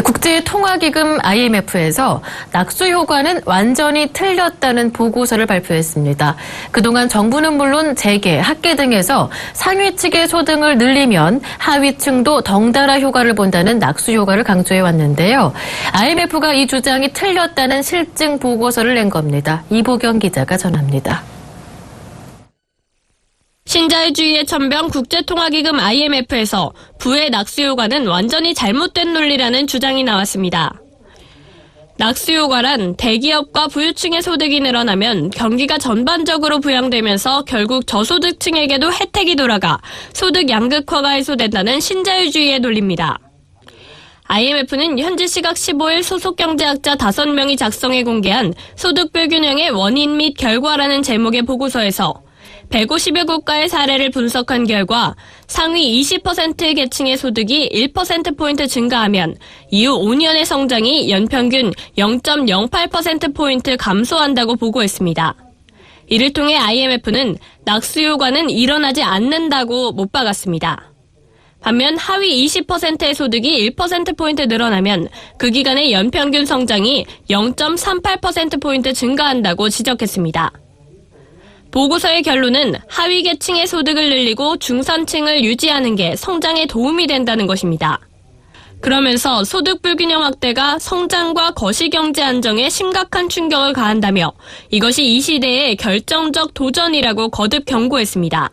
국제통화기금 IMF에서 낙수 효과는 완전히 틀렸다는 보고서를 발표했습니다. 그동안 정부는 물론 재계, 학계 등에서 상위 측의 소득을 늘리면 하위층도 덩달아 효과를 본다는 낙수 효과를 강조해 왔는데요. IMF가 이 주장이 틀렸다는 실증 보고서를 낸 겁니다. 이보경 기자가 전합니다. 신자유주의의 천병 국제통화기금 IMF에서 부의 낙수 효과는 완전히 잘못된 논리라는 주장이 나왔습니다. 낙수 효과란 대기업과 부유층의 소득이 늘어나면 경기가 전반적으로 부양되면서 결국 저소득층에게도 혜택이 돌아가 소득 양극화가 해소된다는 신자유주의의 논리입니다. IMF는 현지 시각 15일 소속 경제학자 5명이 작성해 공개한 소득 불균형의 원인 및 결과라는 제목의 보고서에서 150여 국가의 사례를 분석한 결과 상위 20%의 계층의 소득이 1%포인트 증가하면 이후 5년의 성장이 연평균 0.08%포인트 감소한다고 보고했습니다. 이를 통해 IMF는 낙수 효과는 일어나지 않는다고 못 박았습니다. 반면 하위 20%의 소득이 1%포인트 늘어나면 그 기간의 연평균 성장이 0.38%포인트 증가한다고 지적했습니다. 보고서의 결론은 하위 계층의 소득을 늘리고 중산층을 유지하는 게 성장에 도움이 된다는 것입니다. 그러면서 소득 불균형 확대가 성장과 거시경제 안정에 심각한 충격을 가한다며 이것이 이 시대의 결정적 도전이라고 거듭 경고했습니다.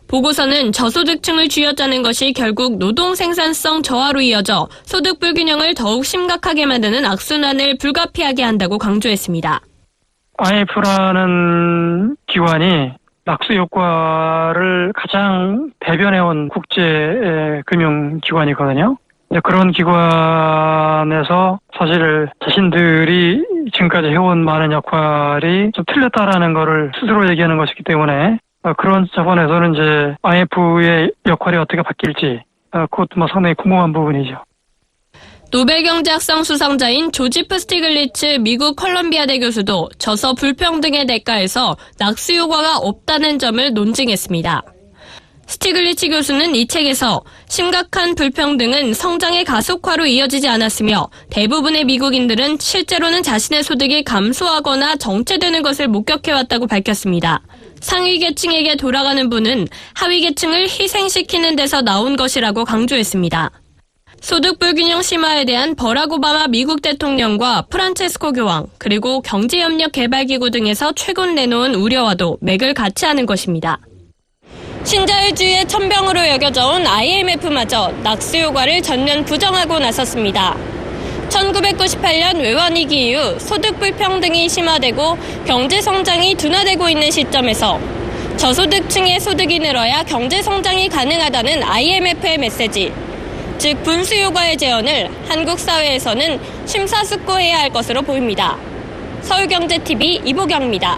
보고서는 저소득층을 쥐어짜는 것이 결국 노동 생산성 저하로 이어져 소득 불균형을 더욱 심각하게 만드는 악순환을 불가피하게 한다고 강조했습니다. IMF라는 기관이 낙수 효과를 가장 대변해온 국제 금융기관이거든요. 그런 기관에서 사실 자신들이 지금까지 해온 많은 역할이 좀 틀렸다라는 거를 스스로 얘기하는 것이기 때문에 그런 차원에서는 이제 IMF의 역할이 어떻게 바뀔지 그것도 상당히 궁금한 부분이죠. 노벨 경제학상 수상자인 조지프 스티글리츠 미국 컬럼비아대 교수도 저서 불평등의 대가에서 낙수 효과가 없다는 점을 논증했습니다. 스티글리츠 교수는 이 책에서 심각한 불평등은 성장의 가속화로 이어지지 않았으며 대부분의 미국인들은 실제로는 자신의 소득이 감소하거나 정체되는 것을 목격해왔다고 밝혔습니다. 상위 계층에게 돌아가는 분은 하위 계층을 희생시키는 데서 나온 것이라고 강조했습니다. 소득 불균형 심화에 대한 버락 오바마 미국 대통령과 프란체스코 교황 그리고 경제협력개발기구 등에서 최근 내놓은 우려와도 맥을 같이 하는 것입니다. 신자유주의의 천병으로 여겨져 온 IMF마저 낙수 효과를 전면 부정하고 나섰습니다. 1998년 외환위기 이후 소득 불평등이 심화되고 경제성장이 둔화되고 있는 시점에서 저소득층의 소득이 늘어야 경제성장이 가능하다는 IMF의 메시지, 즉 분수 효과의 재현을 한국 사회에서는 심사숙고해야 할 것으로 보입니다. 서울경제TV 이보경입니다.